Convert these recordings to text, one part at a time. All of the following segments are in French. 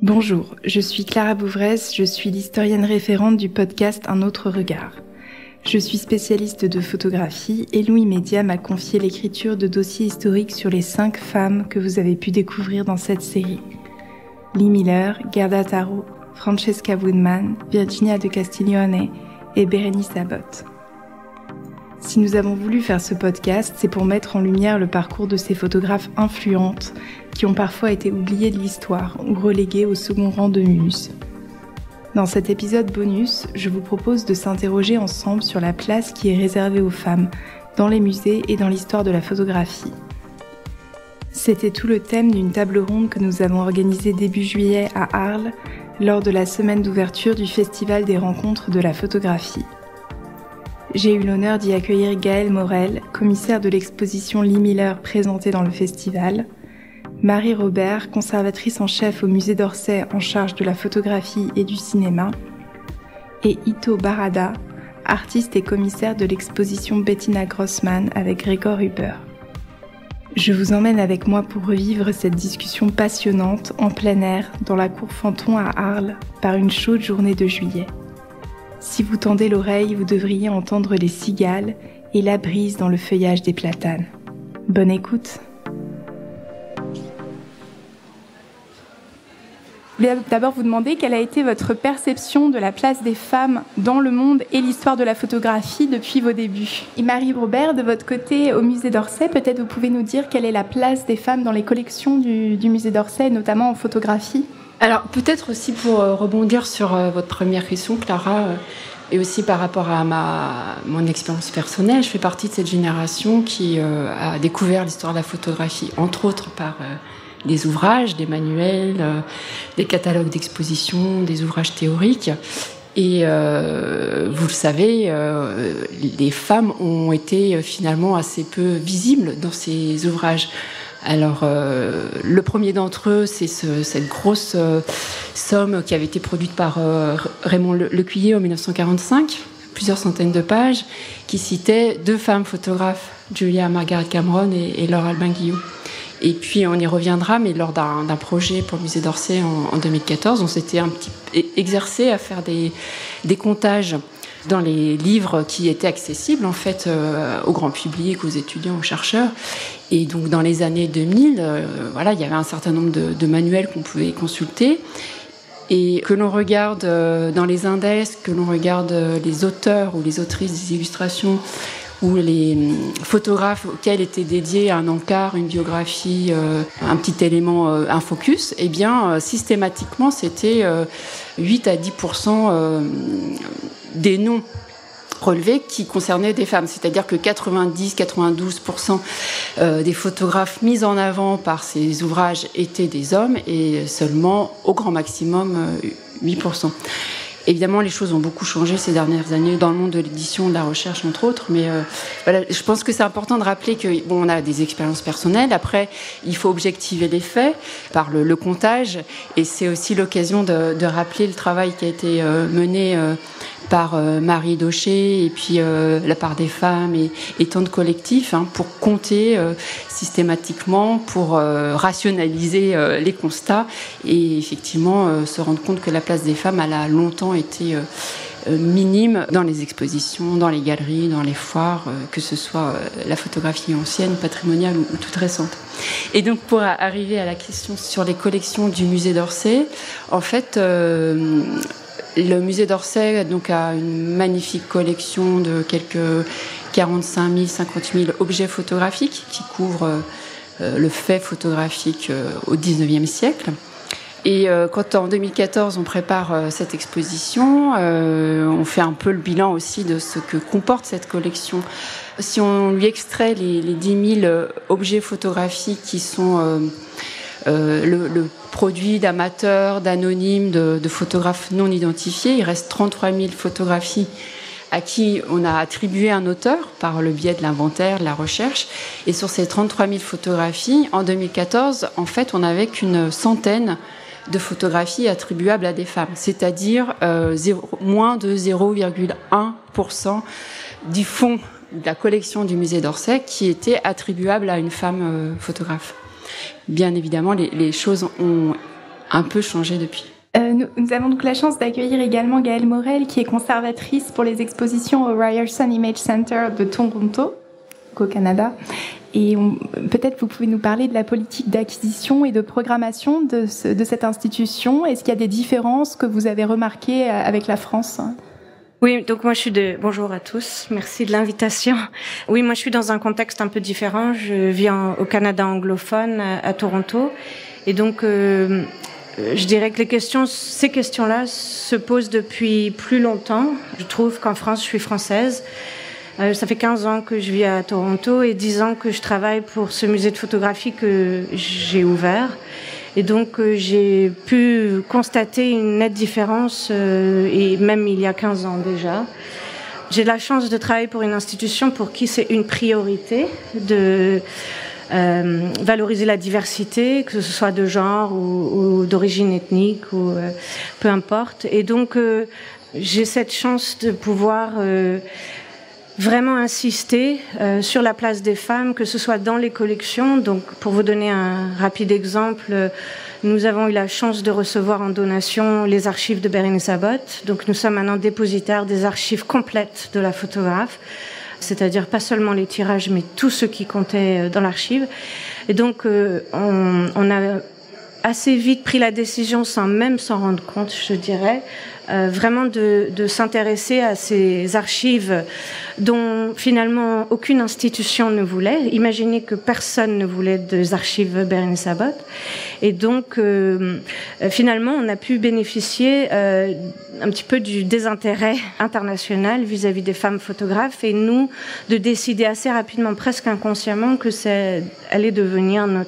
Bonjour, je suis Clara Bouvrez, je suis l'historienne référente du podcast Un autre regard. Je suis spécialiste de photographie et Louis Média m'a confié l'écriture de dossiers historiques sur les 5 femmes que vous avez pu découvrir dans cette série. Lee Miller, Gerda Taro, Francesca Woodman, Virginia de Castiglione et Bérénice Abbott. Si nous avons voulu faire ce podcast, c'est pour mettre en lumière le parcours de ces photographes influentes qui ont parfois été oubliées de l'histoire ou reléguées au second rang de muses. Dans cet épisode bonus, je vous propose de s'interroger ensemble sur la place qui est réservée aux femmes dans les musées et dans l'histoire de la photographie. C'était tout le thème d'une table ronde que nous avons organisée début juillet à Arles lors de la semaine d'ouverture du Festival des rencontres de la photographie. J'ai eu l'honneur d'y accueillir Gaëlle Morel, commissaire de l'exposition Lee Miller présentée dans le festival, Marie Robert, conservatrice en chef au musée d'Orsay en charge de la photographie et du cinéma, et Ito Barada, artiste et commissaire de l'exposition Bettina Grossman avec Gregor Huber. Je vous emmène avec moi pour revivre cette discussion passionnante en plein air dans la cour Fanton à Arles par une chaude journée de juillet. Si vous tendez l'oreille, vous devriez entendre les cigales et la brise dans le feuillage des platanes. Bonne écoute. Je vais d'abord vous demander quelle a été votre perception de la place des femmes dans le monde et l'histoire de la photographie depuis vos débuts. Et Marie Robert, de votre côté, au musée d'Orsay, peut-être vous pouvez nous dire quelle est la place des femmes dans les collections du musée d'Orsay, notamment en photographie. Alors peut-être aussi pour rebondir sur votre première question, Clara, et aussi par rapport à mon expérience personnelle, je fais partie de cette génération qui a découvert l'histoire de la photographie, entre autres par des ouvrages, des manuels, des catalogues d'exposition, des ouvrages théoriques. Et vous le savez, les femmes ont été finalement assez peu visibles dans ces ouvrages. Alors, le premier d'entre eux, c'est cette grosse somme qui avait été produite par Raymond Lecuyer en 1945, plusieurs centaines de pages, qui citait 2 femmes photographes, Julia Margaret Cameron et Laure Albin Guillou. Et puis, on y reviendra, mais lors d'un projet pour le musée d'Orsay en 2014, on s'était un petit exercé à faire des comptages dans les livres qui étaient accessibles en fait au grand public, aux étudiants, aux chercheurs. Et donc dans les années 2000, il y avait un certain nombre de manuels qu'on pouvait consulter. Et que l'on regarde dans les index, que l'on regarde les auteurs ou les autrices des illustrations ou les photographes auxquels était dédié un encart, une biographie, un petit élément, un focus, eh bien systématiquement c'était 8 à 10% des noms relevés qui concernaient des femmes. C'est-à-dire que 90-92% des photographes mis en avant par ces ouvrages étaient des hommes et seulement, au grand maximum, 8%. Évidemment, les choses ont beaucoup changé ces dernières années dans le monde de l'édition, de la recherche, entre autres. Mais je pense que c'est important de rappeler on a des expériences personnelles. Après, il faut objectiver les faits par le comptage. Et c'est aussi l'occasion de rappeler le travail qui a été mené par Marie Daucher et puis la part des femmes et tant de collectifs pour compter systématiquement, pour rationaliser les constats et effectivement se rendre compte que la place des femmes elle a longtemps été minime dans les expositions, dans les galeries, dans les foires, que ce soit la photographie ancienne, patrimoniale ou toute récente. Et donc pour arriver à la question sur les collections du musée d'Orsay, en fait le musée d'Orsay donc, a une magnifique collection de quelques 45 000, 50 000 objets photographiques qui couvrent le fait photographique au XIXe siècle. Et quand en 2014 on prépare cette exposition, on fait un peu le bilan aussi de ce que comporte cette collection. Si on lui extrait les 10 000 objets photographiques qui sont le produit d'amateurs, d'anonymes, de photographes non identifiés. Il reste 33 000 photographies à qui on a attribué un auteur par le biais de l'inventaire, de la recherche. Et sur ces 33 000 photographies, en 2014, en fait, on n'avait qu'une centaine de photographies attribuables à des femmes, c'est-à-dire moins de 0,1% du fonds de la collection du musée d'Orsay qui était attribuable à une femme photographe. Bien évidemment, les choses ont un peu changé depuis. Nous avons donc la chance d'accueillir également Gaëlle Morel, qui est conservatrice pour les expositions au Ryerson Image Center de Toronto, au Canada. Et peut-être vous pouvez nous parler de la politique d'acquisition et de programmation de cette institution. Est-ce qu'il y a des différences que vous avez remarquées avec la France ? Oui, donc moi bonjour à tous, merci de l'invitation. Oui, moi je suis dans un contexte un peu différent. Je vis au Canada anglophone, à Toronto, et donc je dirais que ces questions-là se posent depuis plus longtemps. Je trouve qu'en France, je suis française. Ça fait 15 ans que je vis à Toronto et 10 ans que je travaille pour ce musée de photographie que j'ai ouvert. Et donc j'ai pu constater une nette différence, et même il y a 15 ans déjà. J'ai de la chance de travailler pour une institution pour qui c'est une priorité de valoriser la diversité, que ce soit de genre ou d'origine ethnique ou peu importe. Et donc j'ai cette chance de pouvoir vraiment insister sur la place des femmes, que ce soit dans les collections. Donc pour vous donner un rapide exemple, nous avons eu la chance de recevoir en donation les archives de Berenice Abbott. Donc nous sommes maintenant dépositaires des archives complètes de la photographe, c'est-à-dire pas seulement les tirages, mais tout ce qui comptait dans l'archive. Et donc, on a assez vite pris la décision, sans même s'en rendre compte, je dirais, vraiment de s'intéresser à ces archives dont finalement aucune institution ne voulait. Imaginez que personne ne voulait des archives Berenice Abbott. Et donc, finalement, on a pu bénéficier un petit peu du désintérêt international vis-à-vis des femmes photographes, et nous, de décider assez rapidement, presque inconsciemment, que ça allait devenir un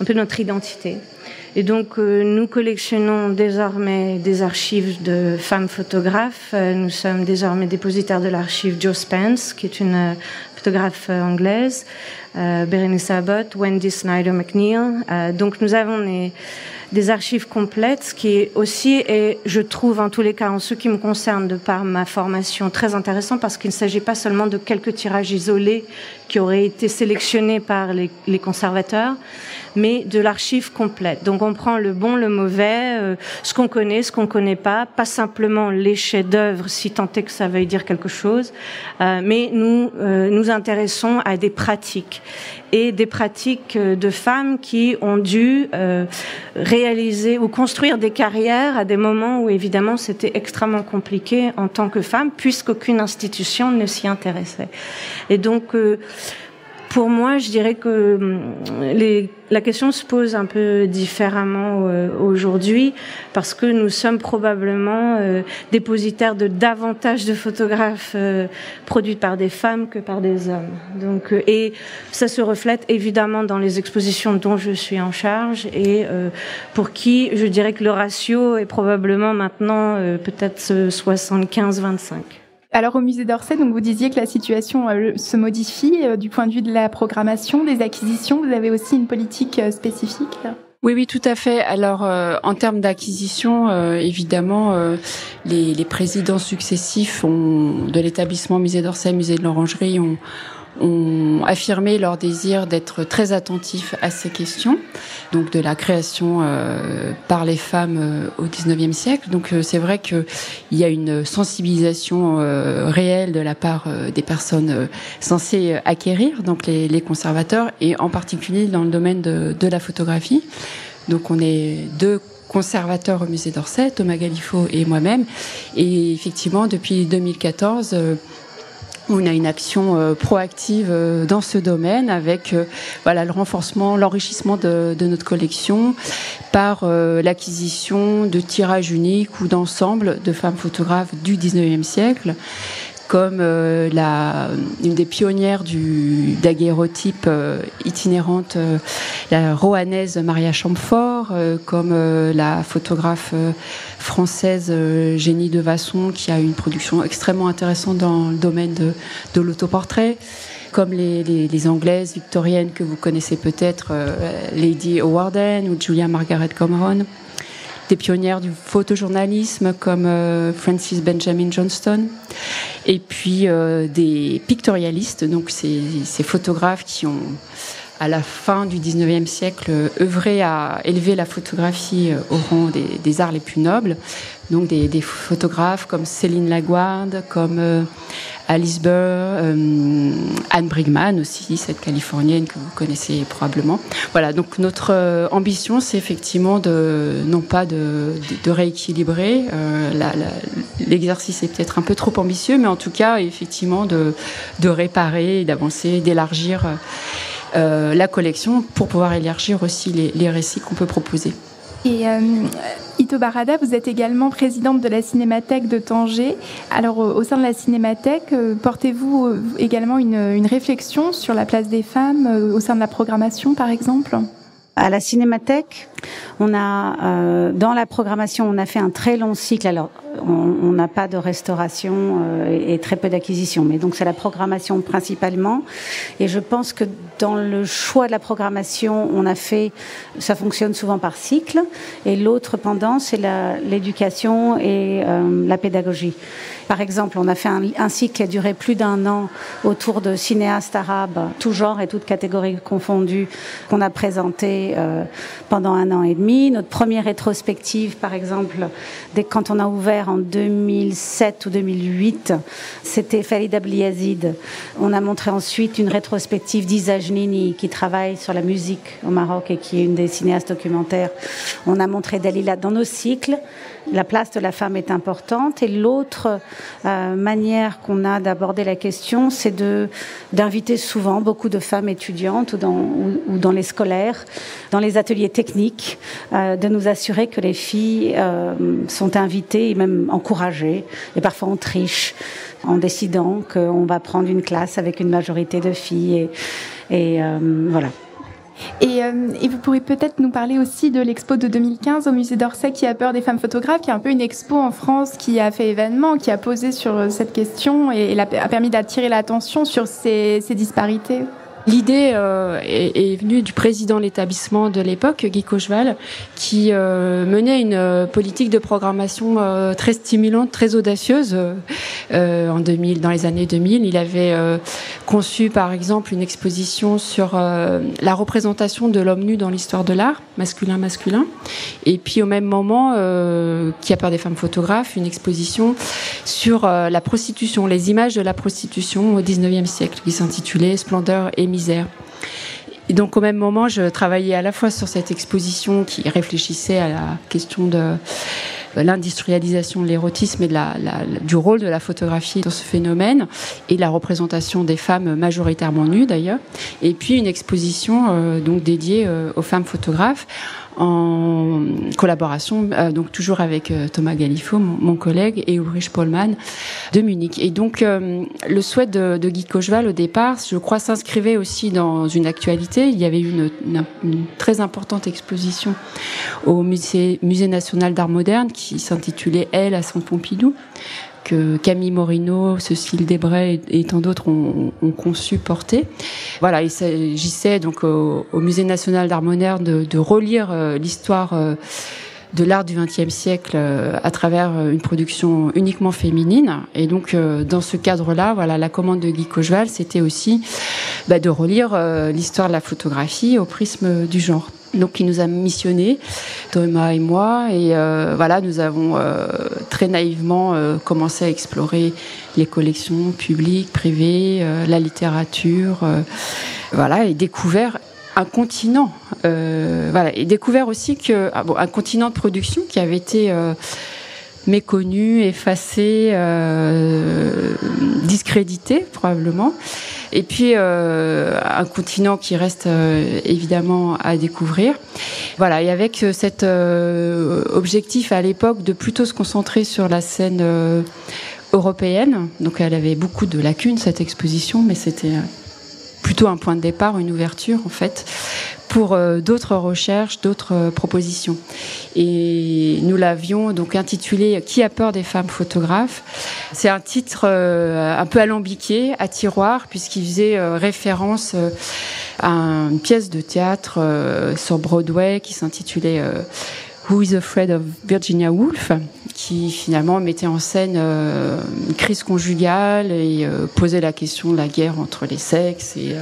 peu notre identité. Et donc, nous collectionnons désormais des archives de femmes photographes. Nous sommes désormais dépositaires de l'archive Jo Spence, qui est une photographe anglaise, Berenice Abbott, Wendy Snyder McNeil. Donc, nous avons des archives complètes, ce qui est aussi, et je trouve en tous les cas, en ce qui me concerne, de par ma formation, très intéressant, parce qu'il ne s'agit pas seulement de quelques tirages isolés qui auraient été sélectionnés par les conservateurs, mais de l'archive complète. Donc on prend le bon, le mauvais, ce qu'on connaît, ce qu'on connaît pas simplement les chefs-d'œuvre, si tant est que ça veuille dire quelque chose, mais nous intéressons à des pratiques, et des pratiques de femmes qui ont dû réaliser ou construire des carrières à des moments où évidemment c'était extrêmement compliqué en tant que femme, puisqu'aucune institution ne s'y intéressait. Et donc pour moi, je dirais que la question se pose un peu différemment aujourd'hui, parce que nous sommes probablement dépositaires de davantage de photographes produits par des femmes que par des hommes. Donc, et ça se reflète évidemment dans les expositions dont je suis en charge, et pour qui je dirais que le ratio est probablement maintenant peut-être 75-25. Alors au musée d'Orsay, donc vous disiez que la situation se modifie du point de vue de la programmation, des acquisitions. Vous avez aussi une politique spécifique là ? Oui, tout à fait. Alors, en termes d'acquisition, évidemment, les présidents successifs de l'établissement Musée d'Orsay, Musée de l'Orangerie ont affirmé leur désir d'être très attentifs à ces questions, donc de la création par les femmes au XIXe siècle. Donc c'est vrai qu'il y a une sensibilisation réelle de la part des personnes censées acquérir, donc les conservateurs, et en particulier dans le domaine de la photographie. Donc on est deux conservateurs au musée d'Orsay, Thomas Galifot et moi-même, et effectivement depuis 2014 on a une action proactive dans ce domaine, avec le renforcement, l'enrichissement de notre collection par l'acquisition de tirages uniques ou d'ensembles de femmes photographes du XIXe siècle, comme une des pionnières du daguerreotype itinérante, la roannaise Maria Chamfort, comme la photographe française Jenny Devasson, qui a une production extrêmement intéressante dans le domaine de l'autoportrait, comme les Anglaises victoriennes que vous connaissez peut-être, Lady O'Warden ou Julia Margaret Cameron. Des pionnières du photojournalisme comme Frances Benjamin Johnston, et puis des pictorialistes, donc ces photographes qui ont à la fin du 19e siècle, œuvré à élever la photographie au rang des arts les plus nobles. Donc des photographes comme Céline Laguarde, comme Alice Burr, Anne Brigman aussi, cette Californienne que vous connaissez probablement. Voilà, donc notre ambition, c'est effectivement non pas de rééquilibrer. L'exercice est peut-être un peu trop ambitieux, mais en tout cas, effectivement, de réparer, d'avancer, d'élargir la collection pour pouvoir élargir aussi les récits qu'on peut proposer. Et Ito Barada, vous êtes également présidente de la Cinémathèque de Tanger. Alors, au sein de la Cinémathèque, portez-vous également une réflexion sur la place des femmes au sein de la programmation, par exemple ? À la Cinémathèque, on a dans la programmation, on a fait un très long cycle. Alors, on n'a pas de restauration et très peu d'acquisition, mais donc c'est la programmation principalement. Et je pense que dans le choix de la programmation, ça fonctionne souvent par cycle. Et l'autre pendant, c'est l'éducation et la pédagogie. Par exemple, on a fait un cycle qui a duré plus d'1 an autour de cinéastes arabes, tout genre et toutes catégories confondues, qu'on a présenté pendant 1 an et demi. Notre première rétrospective, par exemple, quand on a ouvert en 2007 ou 2008, c'était Falida Bliazid. On a montré ensuite une rétrospective d'Isa Jnini, qui travaille sur la musique au Maroc et qui est une des cinéastes documentaires. On a montré Dalila. Dans nos cycles, la place de la femme est importante. Et l'autre manière qu'on a d'aborder la question, c'est d'inviter souvent beaucoup de femmes étudiantes ou dans les scolaires, dans les ateliers techniques, de nous assurer que les filles sont invitées et même encouragées. Et parfois on triche en décidant qu'on va prendre une classe avec une majorité de filles. Et voilà. Et vous pourrez peut-être nous parler aussi de l'expo de 2015 au musée d'Orsay qui a peur des femmes photographes, qui est un peu une expo en France qui a fait événement, qui a posé sur cette question et a permis d'attirer l'attention sur ces disparités. L'idée est venue du président de l'établissement de l'époque, Guy Cocheval, qui menait une politique de programmation très stimulante, très audacieuse dans les années 2000. Il avait conçu, par exemple, une exposition sur la représentation de l'homme nu dans l'histoire de l'art, masculin. Et puis, au même moment, Qui a peur des femmes photographes, une exposition sur la prostitution, les images de la prostitution au 19e siècle, qui s'intitulait « Splendeur et misère ». Et donc, au même moment, je travaillais à la fois sur cette exposition qui réfléchissait à la question de l'industrialisation de l'érotisme et du rôle de la photographie dans ce phénomène et la représentation des femmes majoritairement nues d'ailleurs. Et puis une exposition donc dédiée aux femmes photographes en collaboration donc toujours avec Thomas Galifo, mon collègue, et Ulrich Pollmann de Munich. Et donc le souhait de Guy Cocheval au départ, je crois, s'inscrivait aussi dans une actualité. Il y avait eu une très importante exposition au musée national d'art moderne qui s'intitulait Elle à Centre Pompidou, que Camille Morino, Cécile Desbray et tant d'autres ont conçu, porté. Voilà, il s'agissait donc au Musée national d'art moderne de relire l'histoire de l'art du XXe siècle à travers une production uniquement féminine. Et donc, dans ce cadre-là, voilà, la commande de Guy Cocheval, c'était aussi de relire l'histoire de la photographie au prisme du genre. Donc, il nous a missionnés, Thomas et moi, et voilà, nous avons très naïvement commencé à explorer les collections publiques, privées, la littérature, voilà, et découvert un continent, voilà, et découvert aussi un continent de production qui avait été méconnu, effacé, discrédité probablement. Et puis un continent qui reste évidemment à découvrir. Voilà, et avec cet objectif à l'époque de plutôt se concentrer sur la scène européenne. Donc elle avait beaucoup de lacunes, cette exposition, mais c'était plutôt un point de départ, une ouverture en fait, pour d'autres recherches, d'autres propositions. Et nous l'avions donc intitulé « Qui a peur des femmes photographes ?» C'est un titre un peu alambiqué, à tiroir, puisqu'il faisait référence à une pièce de théâtre sur Broadway qui s'intitulait « Who is Afraid of Virginia Woolf ?» qui finalement mettait en scène une crise conjugale et posait la question de la guerre entre les sexes et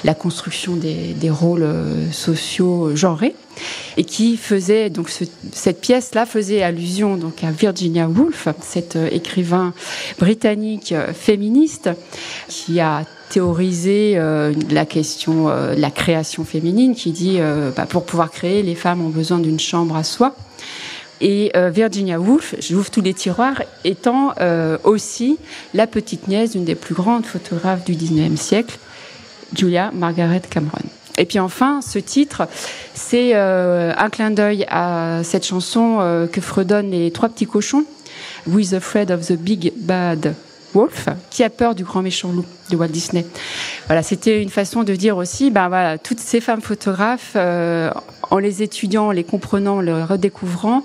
la construction des rôles sociaux genrés, et qui faisait donc cette pièce-là faisait allusion donc à Virginia Woolf, cette écrivain britannique féministe qui a théorisé la question de la création féminine, qui dit pour pouvoir créer, les femmes ont besoin d'une chambre à soi. Et Virginia Woolf, j'ouvre tous les tiroirs, étant aussi la petite nièce d'une des plus grandes photographes du 19e siècle, Julia Margaret Cameron. Et puis enfin, ce titre, c'est un clin d'œil à cette chanson que fredonnent les trois petits cochons, With Afraid of the Big Bad Wolf, qui a peur du grand méchant loup de Walt Disney. Voilà, c'était une façon de dire aussi, toutes ces femmes photographes, en les étudiant, en les comprenant, en les redécouvrant,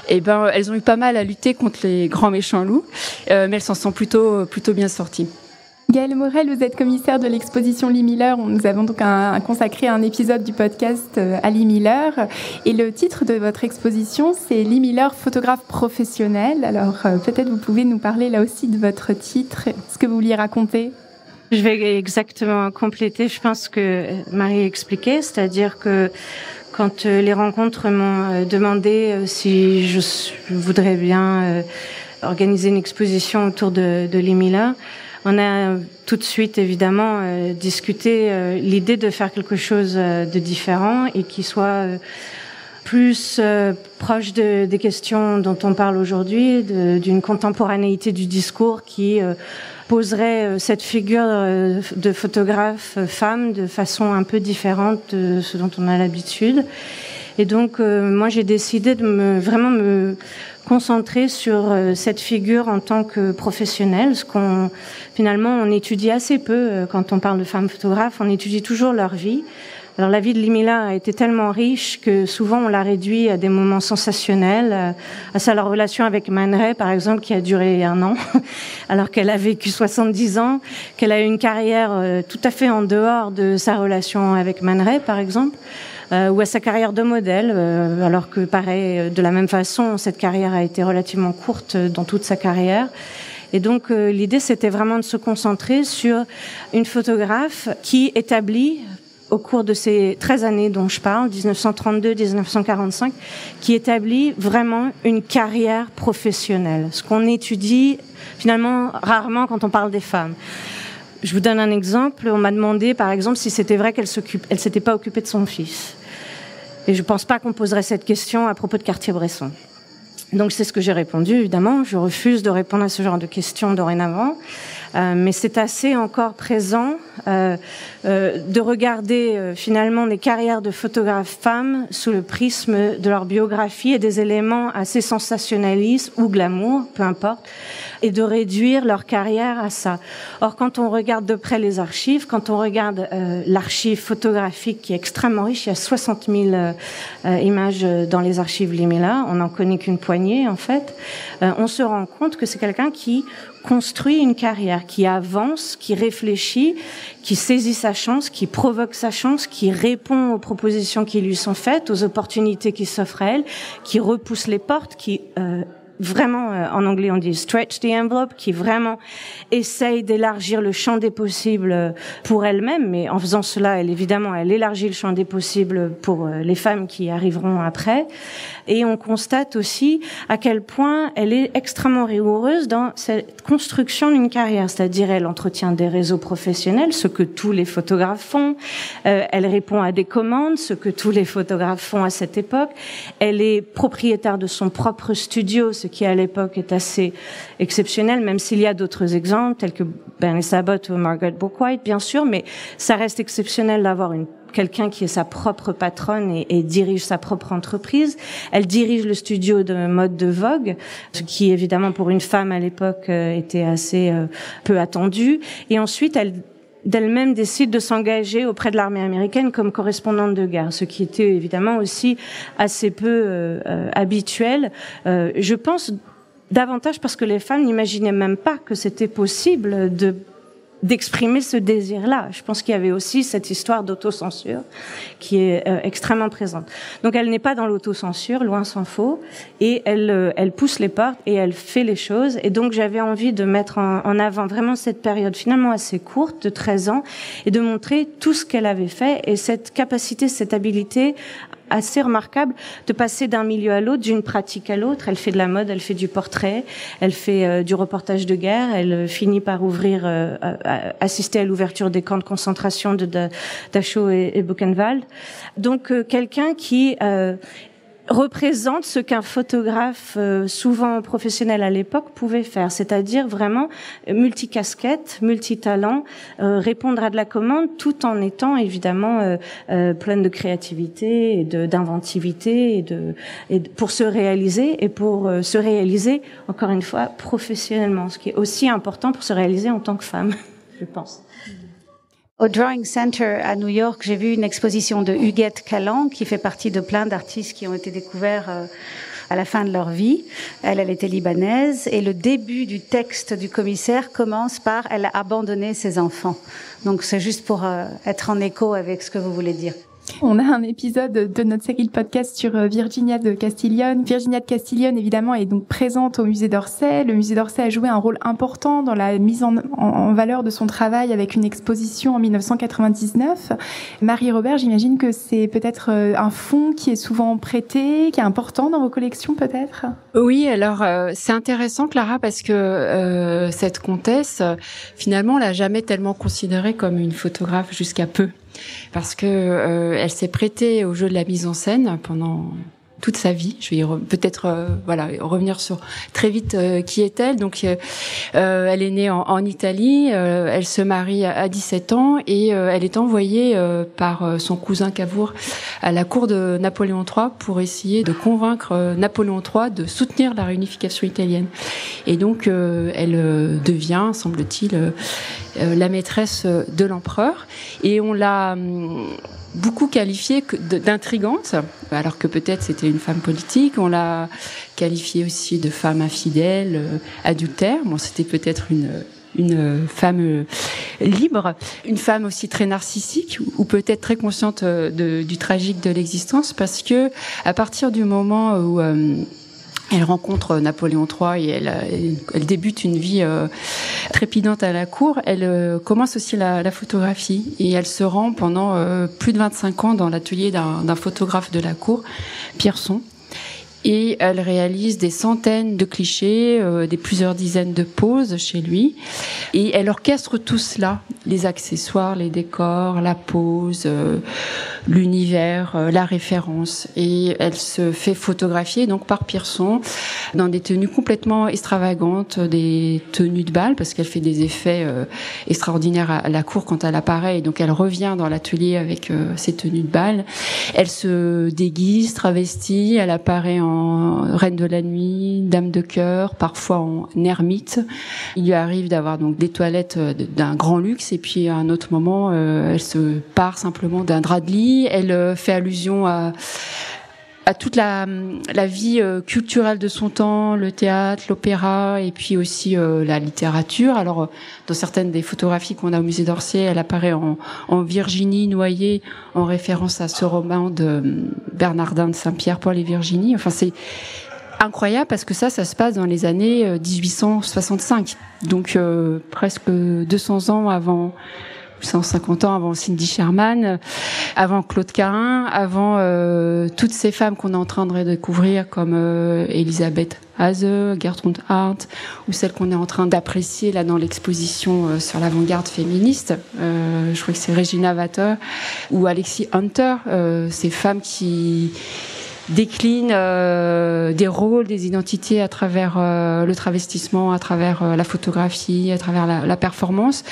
elles ont eu pas mal à lutter contre les grands méchants loups, mais elles s'en sont plutôt bien sorties. Gaëlle Morel, vous êtes commissaire de l'exposition Lee Miller. Nous avons donc consacré un épisode du podcast à Lee Miller. Et le titre de votre exposition, c'est Lee Miller, photographe professionnel. Alors, peut-être vous pouvez nous parler là aussi de votre titre, ce que vous vouliez raconter. Je vais exactement compléter, je pense que Marie expliquait, c'est-à-dire que quand les rencontres m'ont demandé si je voudrais bien organiser une exposition autour de Lee Miller, on a tout de suite, évidemment, discuté l'idée de faire quelque chose de différent et qui soit plus proche des questions dont on parle aujourd'hui, d'une contemporanéité du discours qui poserait cette figure de photographe femme de façon un peu différente de ce dont on a l'habitude. Et donc, moi, j'ai décidé de vraiment me concentrer sur cette figure en tant que professionnelle, ce finalement, on étudie assez peu quand on parle de femmes photographes, on étudie toujours leur vie. Alors, la vie de Lee Miller a été tellement riche que souvent on l'a réduit à des moments sensationnels, à sa relation avec Man Ray, par exemple, qui a duré 1 an, alors qu'elle a vécu 70 ans, qu'elle a eu une carrière tout à fait en dehors de sa relation avec Man Ray, par exemple. Ou à sa carrière de modèle, alors que pareil, de la même façon, cette carrière a été relativement courte dans toute sa carrière. Et donc l'idée, c'était vraiment de se concentrer sur une photographe qui établit, au cours de ces 13 années dont je parle, 1932-1945, qui établit vraiment une carrière professionnelle, ce qu'on étudie finalement rarement quand on parle des femmes. Je vous donne un exemple. On m'a demandé, par exemple, si c'était vrai qu'elle s'était pas occupée de son fils. Et je pense pas qu'on poserait cette question à propos de Cartier-Bresson. Donc c'est ce que j'ai répondu, évidemment. Je refuse de répondre à ce genre de questions dorénavant. Mais c'est assez encore présent de regarder finalement les carrières de photographes femmes sous le prisme de leur biographie et des éléments assez sensationnalistes ou glamour, peu importe, et de réduire leur carrière à ça. Or, quand on regarde de près les archives, quand on regarde l'archive photographique qui est extrêmement riche, il y a 60 000 images dans les archives Lee Miller, on n'en connaît qu'une poignée en fait, on se rend compte que c'est quelqu'un qui construit une carrière, qui avance, qui réfléchit, qui saisit sa chance, qui provoque sa chance, qui répond aux propositions qui lui sont faites, aux opportunités qui s'offrent à elle, qui repousse les portes, qui vraiment, en anglais on dit stretch the envelope, qui vraiment essaye d'élargir le champ des possibles pour elle-même, mais en faisant cela, elle élargit le champ des possibles pour les femmes qui arriveront après. Et on constate aussi à quel point elle est extrêmement rigoureuse dans cette construction d'une carrière, c'est-à-dire elle entretient des réseaux professionnels, ce que tous les photographes font. Elle répond à des commandes, ce que tous les photographes font à cette époque. Elle est propriétaire de son propre studio, ce qui à l'époque est assez exceptionnel, même s'il y a d'autres exemples tels que Bernice Abbott ou Margaret Bourke-White, bien sûr, mais ça reste exceptionnel d'avoir quelqu'un qui est sa propre patronne et dirige sa propre entreprise. Elle dirige le studio de mode de Vogue, ce qui évidemment pour une femme à l'époque était assez peu attendu. Et ensuite, d'elle-même décide de s'engager auprès de l'armée américaine comme correspondante de guerre, ce qui était évidemment aussi assez peu habituel. Je pense davantage parce que les femmes n'imaginaient même pas que c'était possible de d'exprimer ce désir-là. Je pense qu'il y avait aussi cette histoire d'autocensure qui est extrêmement présente. Donc elle n'est pas dans l'autocensure, loin s'en faut, et elle pousse les portes et elle fait les choses. Et donc j'avais envie de mettre en avant vraiment cette période finalement assez courte de 13 ans et de montrer tout ce qu'elle avait fait et cette capacité, cette habilité assez remarquable de passer d'un milieu à l'autre, d'une pratique à l'autre. Elle fait de la mode, elle fait du portrait, elle fait du reportage de guerre, elle finit par assister à l'ouverture des camps de concentration de Dachau et Buchenwald. Donc quelqu'un qui représente ce qu'un photographe souvent professionnel à l'époque pouvait faire, c'est-à-dire vraiment multicasquette, multitalent, répondre à de la commande tout en étant évidemment pleine de créativité et d'inventivité pour se réaliser encore une fois professionnellement, ce qui est aussi important pour se réaliser en tant que femme, je pense. Au Drawing Center à New York, j'ai vu une exposition de Huguette Callan, qui fait partie de plein d'artistes qui ont été découverts à la fin de leur vie. Elle était libanaise, et le début du texte du commissaire commence par « Elle a abandonné ses enfants ». Donc c'est juste pour être en écho avec ce que vous voulez dire. On a un épisode de notre série de podcasts sur Virginia de Castiglione. Virginia de Castiglione, évidemment, est donc présente au musée d'Orsay. Le musée d'Orsay a joué un rôle important dans la mise en valeur de son travail avec une exposition en 1999. Marie-Robert, j'imagine que c'est peut-être un fonds qui est souvent prêté, qui est important dans vos collections, peut-être? Oui, alors c'est intéressant, Clara, parce que cette comtesse, finalement, on l'a jamais tellement considérée comme une photographe jusqu'à peu. Parce que elle s'est prêtée au jeu de la mise en scène pendant toute sa vie. Je vais peut-être revenir sur très vite qui est-elle. Donc elle est née en Italie, elle se marie à 17 ans et elle est envoyée par son cousin Cavour à la cour de Napoléon III pour essayer de convaincre Napoléon III de soutenir la réunification italienne. Et donc elle devient, semble-t-il, la maîtresse de l'empereur, et on l'a beaucoup qualifiée d'intrigante, alors que peut-être c'était une femme politique. On l'a qualifiée aussi de femme infidèle, adultère. Bon, c'était peut-être une femme libre, une femme aussi très narcissique, ou peut-être très consciente du tragique de l'existence, parce que à partir du moment où elle rencontre Napoléon III et elle débute une vie trépidante à la cour. Elle commence aussi la photographie, et elle se rend pendant plus de 25 ans dans l'atelier d'un photographe de la cour, Pierson. Et elle réalise des centaines de clichés, des plusieurs dizaines de poses chez lui. Et elle orchestre tout cela, les accessoires, les décors, la pose, l'univers, la référence. Et elle se fait photographier donc par Pierson dans des tenues complètement extravagantes, des tenues de bal, parce qu'elle fait des effets extraordinaires à la cour quand elle apparaît. Et donc elle revient dans l'atelier avec ses tenues de bal. Elle se déguise, travestit, elle apparaît en reine de la nuit, dame de cœur, parfois en ermite. Il lui arrive d'avoir donc des toilettes d'un grand luxe, et puis à un autre moment, elle se pare simplement d'un drap de lit. Elle fait allusion à toute la vie culturelle de son temps, le théâtre, l'opéra, et puis aussi la littérature. Alors, dans certaines des photographies qu'on a au musée d'Orsay, elle apparaît en Virginie noyée, en référence à ce roman de Bernardin de Saint-Pierre, Paul et Virginie. Enfin, c'est incroyable parce que ça se passe dans les années 1865. Donc, presque 200 ans avant... 150 ans avant Cindy Sherman, avant Claude Carin, avant toutes ces femmes qu'on est en train de redécouvrir comme Elisabeth Haase, Gertrude Hart, ou celles qu'on est en train d'apprécier là dans l'exposition sur l'avant-garde féministe. Je crois que c'est Regina Vater ou Alexis Hunter, ces femmes qui déclinent des rôles, des identités à travers le travestissement, à travers la photographie, à travers la performance.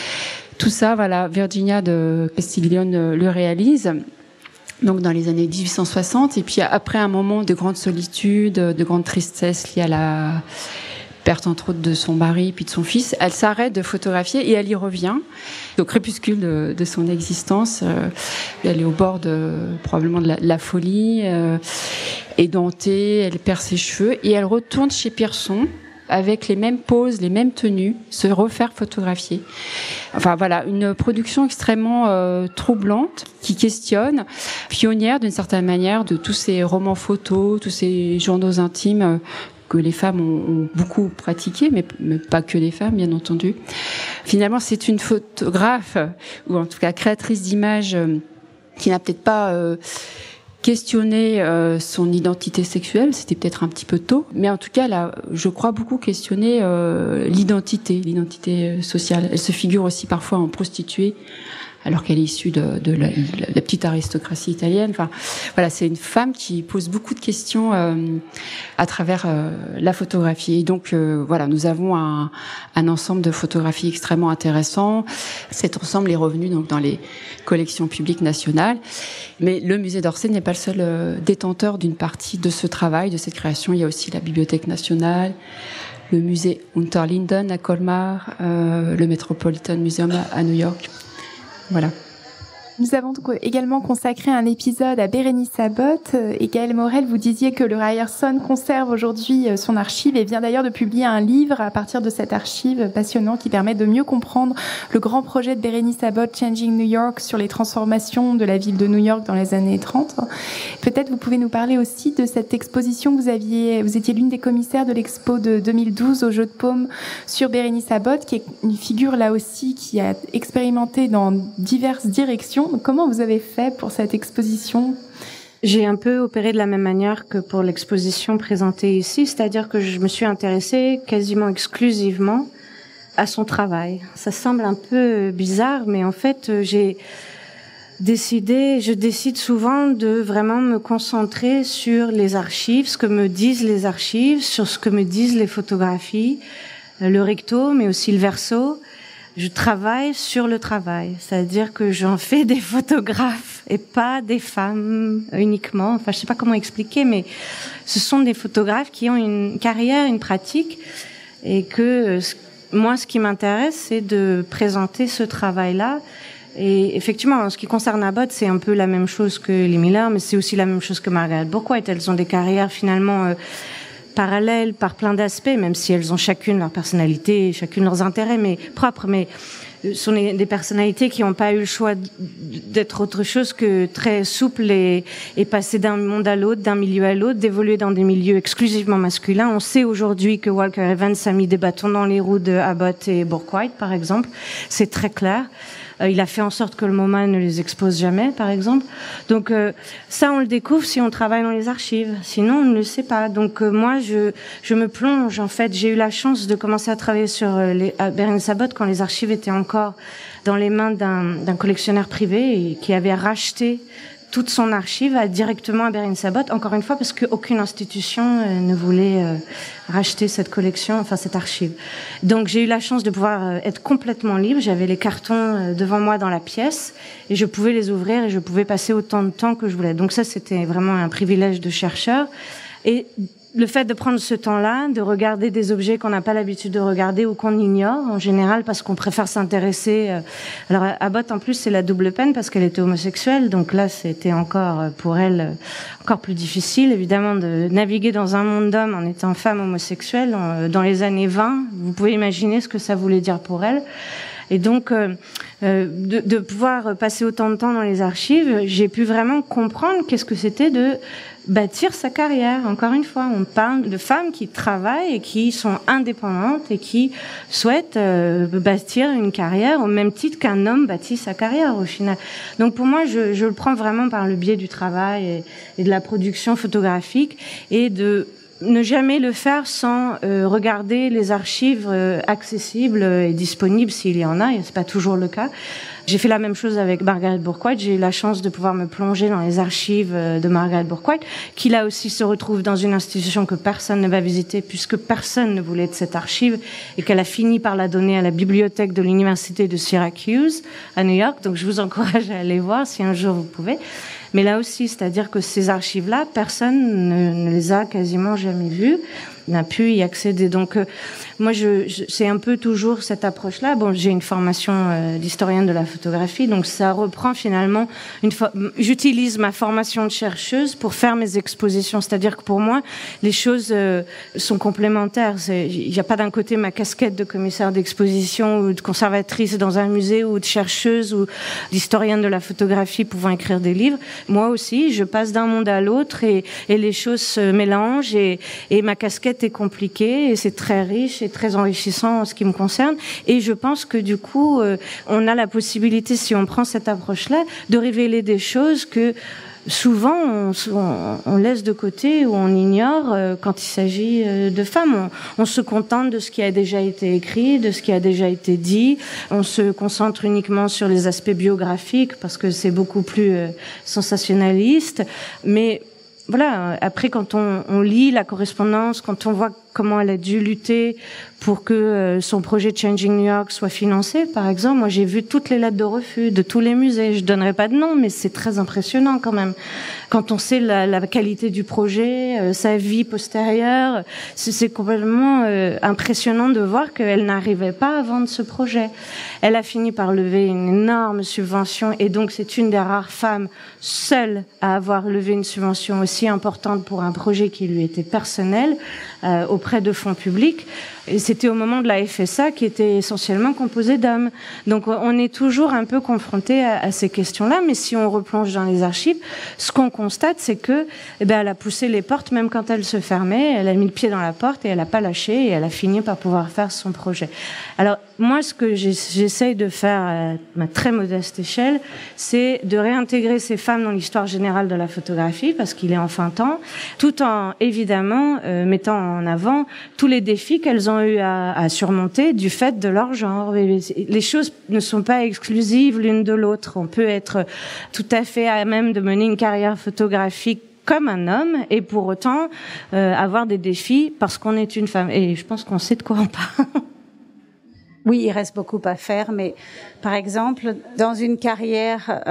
Tout ça, voilà, Virginia de Castiglione le réalise, donc dans les années 1860. Et puis après un moment de grande solitude, de grande tristesse liée à la perte entre autres de son mari puis de son fils, elle s'arrête de photographier et elle y revient au crépuscule de son existence. Elle est au bord probablement de la folie, édentée, elle perd ses cheveux et elle retourne chez Pierson avec les mêmes poses, les mêmes tenues, se refaire photographier. Enfin voilà, une production extrêmement troublante, qui questionne, pionnière d'une certaine manière de tous ces romans photos, tous ces journaux intimes que les femmes ont beaucoup pratiqué, mais pas que les femmes, bien entendu. Finalement, c'est une photographe, ou en tout cas créatrice d'images, qui n'a peut-être pas questionné son identité sexuelle, c'était peut-être un petit peu tôt, mais en tout cas, là, je crois beaucoup questionner l'identité sociale. Elle se figure aussi parfois en prostituée, alors qu'elle est issue de la petite aristocratie italienne. Enfin, voilà, c'est une femme qui pose beaucoup de questions à travers la photographie. Et donc, voilà, nous avons un ensemble de photographies extrêmement intéressant. Cet ensemble est revenu donc dans les collections publiques nationales. Mais le musée d'Orsay n'est pas le seul détenteur d'une partie de ce travail, de cette création. Il y a aussi la Bibliothèque nationale, le musée Unterlinden à Colmar, le Metropolitan Museum à New York. Voilà. Nous avons donc également consacré un épisode à Bérénice Abbott et Gaëlle Morel, vous disiez que le Ryerson conserve aujourd'hui son archive et vient d'ailleurs de publier un livre à partir de cette archive passionnant qui permet de mieux comprendre le grand projet de Bérénice Abbott, Changing New York, sur les transformations de la ville de New York dans les années 30. Peut-être vous pouvez nous parler aussi de cette exposition que vous étiez l'une des commissaires de l'expo de 2012 au Jeu de Paume sur Bérénice Abbott, qui est une figure là aussi qui a expérimenté dans diverses directions. Donc, comment vous avez fait pour cette exposition ? J'ai un peu opéré de la même manière que pour l'exposition présentée ici, c'est-à-dire que je me suis intéressée quasiment exclusivement à son travail. Ça semble un peu bizarre, mais en fait, je décide souvent de vraiment me concentrer sur les archives, ce que me disent les archives, sur ce que me disent les photographies, le recto, mais aussi le verso. Je travaille sur le travail, c'est-à-dire que j'en fais des photographes et pas des femmes uniquement. Enfin, je sais pas comment expliquer, mais ce sont des photographes qui ont une carrière, une pratique, et que moi, ce qui m'intéresse, c'est de présenter ce travail-là. Et effectivement, en ce qui concerne Abbott, c'est un peu la même chose que les Miller, mais c'est aussi la même chose que Margaret Bourke-White. Elles ont des carrières finalement parallèles par plein d'aspects, même si elles ont chacune leur personnalité, chacune leurs intérêts, mais propres. Mais ce sont des personnalités qui n'ont pas eu le choix d'être autre chose que très souples et passer d'un monde à l'autre, d'un milieu à l'autre, d'évoluer dans des milieux exclusivement masculins. On sait aujourd'hui que Walker Evans a mis des bâtons dans les roues de Abbott et Bourke-White, par exemple. C'est très clair. Il a fait en sorte que le MoMA ne les expose jamais, par exemple. Donc ça, on le découvre si on travaille dans les archives. Sinon, on ne le sait pas. Donc moi, je me plonge. En fait, j'ai eu la chance de commencer à travailler sur Bérénice Abbott quand les archives étaient encore dans les mains d'un collectionneur privé et qui avait racheté toute son archive directement à Bérénice Abbott, encore une fois parce qu'aucune institution ne voulait racheter cette collection, enfin cette archive. Donc j'ai eu la chance de pouvoir être complètement libre. J'avais les cartons devant moi dans la pièce et je pouvais les ouvrir et je pouvais passer autant de temps que je voulais. Donc ça, c'était vraiment un privilège de chercheur. Et le fait de prendre ce temps-là, de regarder des objets qu'on n'a pas l'habitude de regarder ou qu'on ignore en général parce qu'on préfère s'intéresser. Alors Abbott en plus c'est la double peine parce qu'elle était homosexuelle, donc là c'était encore pour elle encore plus difficile évidemment de naviguer dans un monde d'hommes en étant femme homosexuelle dans les années 20. Vous pouvez imaginer ce que ça voulait dire pour elle. Et donc, de pouvoir passer autant de temps dans les archives, j'ai pu vraiment comprendre qu'est-ce que c'était de bâtir sa carrière. Encore une fois, on parle de femmes qui travaillent et qui sont indépendantes et qui souhaitent bâtir une carrière au même titre qu'un homme bâtit sa carrière au final. Donc pour moi, je le prends vraiment par le biais du travail et de la production photographique et de ne jamais le faire sans regarder les archives accessibles et disponibles s'il y en a, et c'est pas toujours le cas. J'ai fait la même chose avec Margaret Bourke-White. J'ai eu la chance de pouvoir me plonger dans les archives de Margaret Bourke-White, qui là aussi se retrouve dans une institution que personne ne va visiter puisque personne ne voulait de cette archive et qu'elle a fini par la donner à la bibliothèque de l'université de Syracuse à New York. Donc je vous encourage à aller voir si un jour vous pouvez. Mais là aussi, c'est-à-dire que ces archives-là, personne ne les a quasiment jamais vues, n'a pu y accéder. Donc, moi, c'est un peu toujours cette approche-là. Bon, j'ai une formation d'historienne de la photographie, donc ça reprend finalement j'utilise ma formation de chercheuse pour faire mes expositions. C'est-à-dire que pour moi, les choses sont complémentaires. Il n'y a pas d'un côté ma casquette de commissaire d'exposition ou de conservatrice dans un musée ou de chercheuse ou d'historienne de la photographie pouvant écrire des livres. Moi aussi, je passe d'un monde à l'autre et les choses se mélangent et ma casquette est compliquée et c'est très riche et très enrichissant en ce qui me concerne. Et je pense que du coup, on a la possibilité, si on prend cette approche-là, de révéler des choses que souvent on laisse de côté ou on ignore quand il s'agit de femmes. On se contente de ce qui a déjà été écrit, de ce qui a déjà été dit. On se concentre uniquement sur les aspects biographiques parce que c'est beaucoup plus sensationnaliste. Mais voilà, après quand on lit la correspondance, quand on voit comment elle a dû lutter pour que son projet Changing New York soit financé, par exemple, moi j'ai vu toutes les lettres de refus de tous les musées. Je donnerai pas de nom, mais c'est très impressionnant quand même. Quand on sait la qualité du projet, sa vie postérieure, c'est complètement impressionnant de voir qu'elle n'arrivait pas à vendre ce projet. Elle a fini par lever une énorme subvention et donc c'est une des rares femmes seule à avoir levé une subvention aussi importante pour un projet qui lui était personnel auprès de fonds publics. Et c'était au moment de la FSA qui était essentiellement composée d'hommes. Donc on est toujours un peu confronté à ces questions-là, mais si on replonge dans les archives, ce qu'on constate, c'est que, elle a poussé les portes même quand elles se fermaient, elle a mis le pied dans la porte et elle n'a pas lâché et elle a fini par pouvoir faire son projet. Alors moi, ce que j'essaye de faire à ma très modeste échelle, c'est de réintégrer ces femmes dans l'histoire générale de la photographie, parce qu'il est enfin temps, tout en évidemment mettant en avant tous les défis qu'elles ont eu à surmonter du fait de leur genre. Les choses ne sont pas exclusives l'une de l'autre. On peut être tout à fait à même de mener une carrière photographique comme un homme et pour autant avoir des défis parce qu'on est une femme. Et je pense qu'on sait de quoi on parle. Oui, il reste beaucoup à faire, mais par exemple, dans une carrière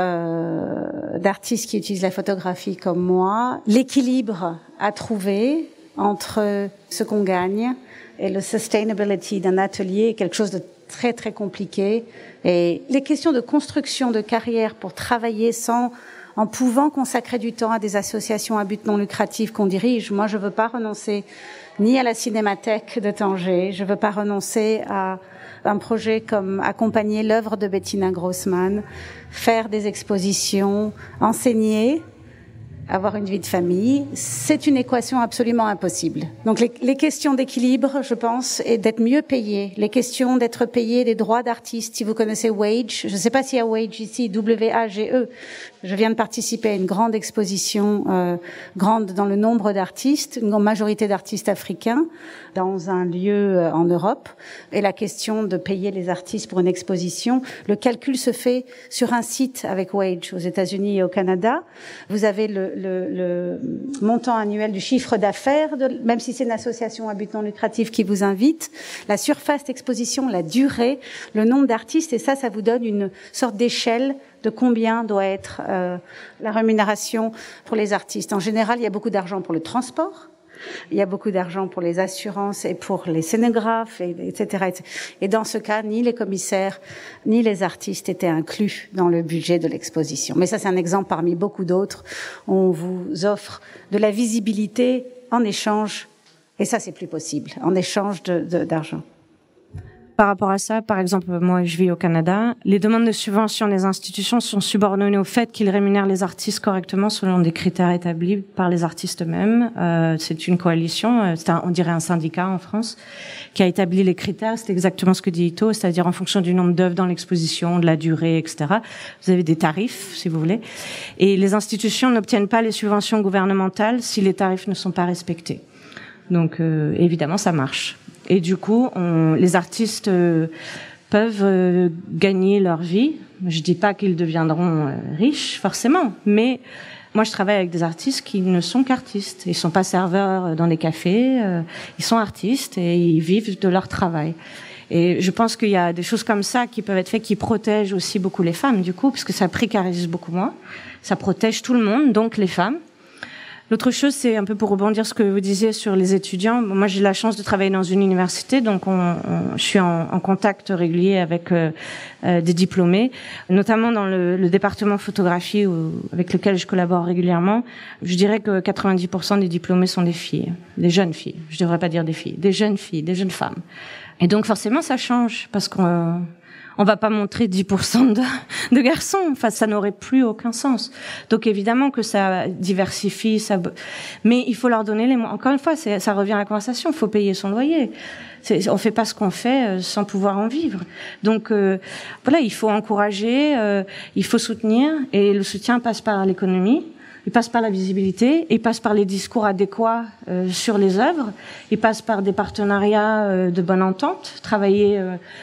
d'artiste qui utilise la photographie comme moi, l'équilibre à trouver entre ce qu'on gagne et le sustainability d'un atelier est quelque chose de très très compliqué. Et les questions de construction de carrière pour travailler en pouvant consacrer du temps à des associations à but non lucratif qu'on dirige. Moi, je veux pas renoncer ni à la Cinémathèque de Tanger, je veux pas renoncer à un projet comme accompagner l'œuvre de Bettina Grossman, faire des expositions, enseigner, avoir une vie de famille, c'est une équation absolument impossible. Donc les questions d'équilibre, je pense, et d'être mieux payé, les questions d'être payé des droits d'artistes. Si vous connaissez Wage, je ne sais pas s'il y a Wage ici, W-A-G-E. Je viens de participer à une grande exposition, grande dans le nombre d'artistes, une majorité d'artistes africains, dans un lieu en Europe. Et la question de payer les artistes pour une exposition, le calcul se fait sur un site avec Wage aux États-Unis et au Canada. Vous avez le montant annuel du chiffre d'affaires, même si c'est une association à but non lucratif qui vous invite, la surface d'exposition, la durée, le nombre d'artistes, et ça vous donne une sorte d'échelle de combien doit être la rémunération pour les artistes. En général, il y a beaucoup d'argent pour le transport, il y a beaucoup d'argent pour les assurances et pour les scénographes, etc. Et dans ce cas, ni les commissaires, ni les artistes étaient inclus dans le budget de l'exposition. Mais ça, c'est un exemple parmi beaucoup d'autres. On vous offre de la visibilité en échange, et ça, c'est plus possible, en échange d'argent. Par rapport à ça, par exemple, moi, je vis au Canada. Les demandes de subvention des institutions sont subordonnées au fait qu'ils rémunèrent les artistes correctement selon des critères établis par les artistes eux-mêmes. C'est une coalition, on dirait un syndicat en France, qui a établi les critères. C'est exactement ce que dit Ito, c'est-à-dire en fonction du nombre d'œuvres dans l'exposition, de la durée, etc. Vous avez des tarifs, si vous voulez. Et les institutions n'obtiennent pas les subventions gouvernementales si les tarifs ne sont pas respectés. Donc, évidemment, ça marche. Et du coup, les artistes peuvent gagner leur vie. Je dis pas qu'ils deviendront riches, forcément, mais moi, je travaille avec des artistes qui ne sont qu'artistes. Ils sont pas serveurs dans des cafés, ils sont artistes et ils vivent de leur travail. Et je pense qu'il y a des choses comme ça qui peuvent être faites, qui protègent aussi beaucoup les femmes, du coup, parce que ça précarise beaucoup moins. Ça protège tout le monde, donc les femmes. L'autre chose, c'est un peu pour rebondir ce que vous disiez sur les étudiants. Moi, j'ai la chance de travailler dans une université, donc je suis en contact régulier avec des diplômés, notamment dans le département photographie avec lequel je collabore régulièrement. Je dirais que 90% des diplômés sont des filles, des jeunes filles. Je devrais pas dire des filles, des jeunes filles, des jeunes femmes. Et donc forcément, ça change parce on va pas montrer 10% de garçons. Enfin, ça n'aurait plus aucun sens. Donc, évidemment que ça diversifie, mais il faut leur donner les moyens. Encore une fois, ça revient à la conversation. Il faut payer son loyer. On fait pas ce qu'on fait sans pouvoir en vivre. Donc, voilà, il faut encourager, il faut soutenir, et le soutien passe par l'économie. Il passe par la visibilité, il passe par les discours adéquats sur les œuvres, il passe par des partenariats de bonne entente. Travailler,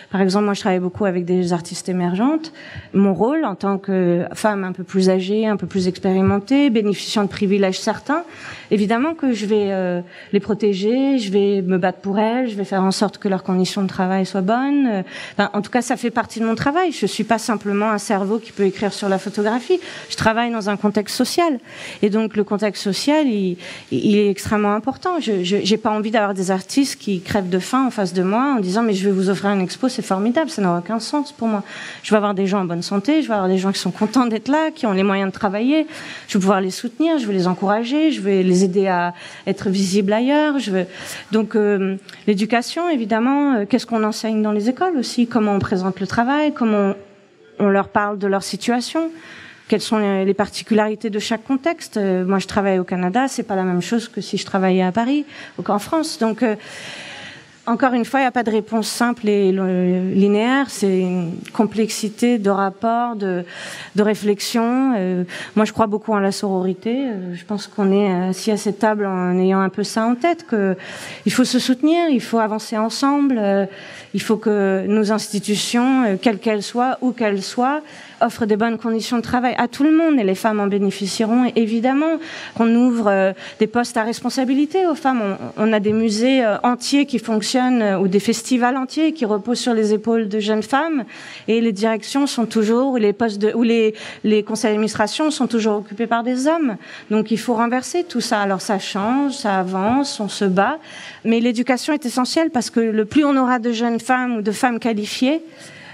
par exemple, moi je travaille beaucoup avec des artistes émergentes. Mon rôle en tant que femme un peu plus âgée, un peu plus expérimentée, bénéficiant de privilèges certains, évidemment que je vais les protéger, je vais me battre pour elles, je vais faire en sorte que leurs conditions de travail soient bonnes. En tout cas, ça fait partie de mon travail. Je suis pas simplement un cerveau qui peut écrire sur la photographie. Je travaille dans un contexte social. Et donc le contexte social, il est extrêmement important. J'ai pas envie d'avoir des artistes qui crèvent de faim en face de moi en disant mais je vais vous offrir une expo, c'est formidable, ça n'a aucun sens pour moi. Je veux avoir des gens en bonne santé, je veux avoir des gens qui sont contents d'être là, qui ont les moyens de travailler. Je veux pouvoir les soutenir, je veux les encourager, je veux les aider à être visibles ailleurs. Donc l'éducation, évidemment, qu'est-ce qu'on enseigne dans les écoles aussi, comment on présente le travail, comment on leur parle de leur situation. Quelles sont les particularités de chaque contexte? Moi, je travaille au Canada, c'est pas la même chose que si je travaillais à Paris ou qu'en France. Donc, encore une fois, il n'y a pas de réponse simple et linéaire. C'est une complexité de rapports, de réflexion. Moi, je crois beaucoup en la sororité. Je pense qu'on est assis à cette table en ayant un peu ça en tête, que il faut se soutenir, il faut avancer ensemble. Il faut que nos institutions, quelles qu'elles soient, où qu'elles soient, offrent des bonnes conditions de travail à tout le monde, et les femmes en bénéficieront. Et évidemment, qu'on ouvre des postes à responsabilité aux femmes. On a des musées entiers qui fonctionnent, ou des festivals entiers qui reposent sur les épaules de jeunes femmes, et les directions sont toujours, ou les postes ou les conseils d'administration sont toujours occupés par des hommes. Donc il faut renverser tout ça. Alors ça change, ça avance, on se bat, mais l'éducation est essentielle, parce que le plus on aura de jeunes femmes ou de femmes qualifiées,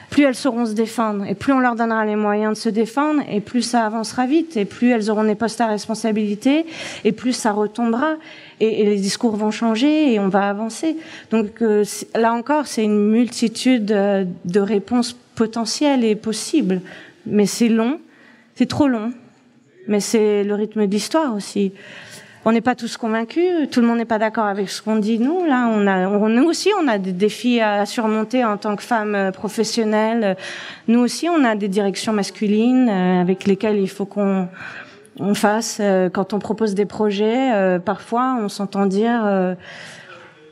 plus elles sauront se défendre, et plus on leur donnera les moyens de se défendre, et plus ça avancera vite, et plus elles auront des postes à responsabilité, et plus ça retombera, et les discours vont changer, et on va avancer. Donc là encore, c'est une multitude de réponses potentielles et possibles, mais c'est long, c'est trop long, mais c'est le rythme de l'histoire aussi. On n'est pas tous convaincus, tout le monde n'est pas d'accord avec ce qu'on dit. Nous, là, nous aussi, on a des défis à surmonter en tant que femmes professionnelles. Nous aussi, on a des directions masculines avec lesquelles il faut qu'on fasse. Quand on propose des projets, parfois, on s'entend dire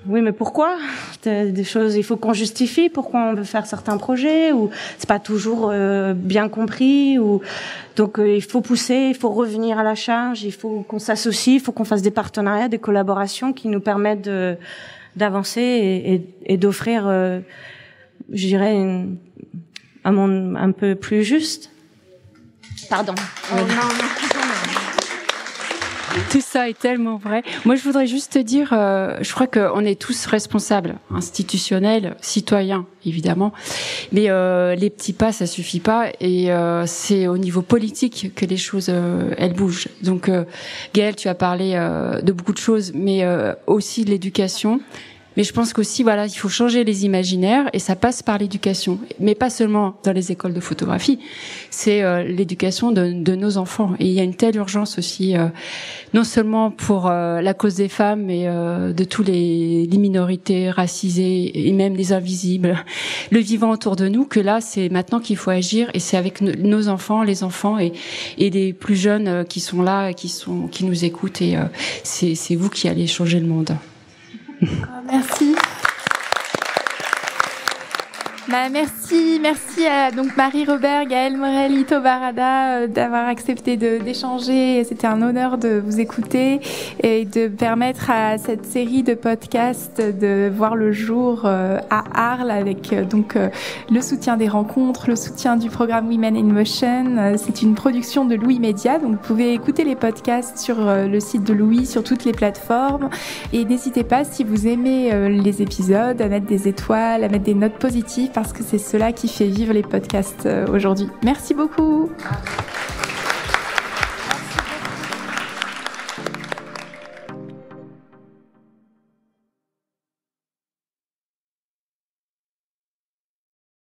oui, mais pourquoi? Des choses, il faut qu'on justifie pourquoi on veut faire certains projets, ou c'est pas toujours bien compris, ou donc il faut pousser, il faut revenir à la charge, il faut qu'on s'associe, il faut qu'on fasse des partenariats, des collaborations qui nous permettent d'avancer et d'offrir, je dirais, un monde un peu plus juste. Pardon. Oh, non. Tout ça est tellement vrai. Moi, je voudrais juste te dire, je crois qu'on est tous responsables, institutionnels, citoyens, évidemment. Mais les petits pas, ça suffit pas. Et c'est au niveau politique que les choses, elles bougent. Donc, Gaëlle, tu as parlé de beaucoup de choses, mais aussi de l'éducation. Mais je pense qu'aussi, voilà, il faut changer les imaginaires, et ça passe par l'éducation. Mais pas seulement dans les écoles de photographie, c'est l'éducation de nos enfants. Et il y a une telle urgence aussi, non seulement pour la cause des femmes, mais de tous les minorités racisées, et même les invisibles, le vivant autour de nous, que là, c'est maintenant qu'il faut agir, et c'est avec nos enfants, les enfants et les plus jeunes qui sont là, qui nous écoutent, et c'est vous qui allez changer le monde. Merci. Merci à donc Marie Robert, Gaëlle Morel, Ito Barada d'avoir accepté d'échanger. C'était un honneur de vous écouter et de permettre à cette série de podcasts de voir le jour à Arles avec donc le soutien des rencontres, le soutien du programme Women in Motion. C'est une production de Louis Média, donc vous pouvez écouter les podcasts sur le site de Louis, sur toutes les plateformes. Et n'hésitez pas, si vous aimez les épisodes, à mettre des étoiles, à mettre des notes positives, parce que c'est cela qui fait vivre les podcasts aujourd'hui. Merci beaucoup.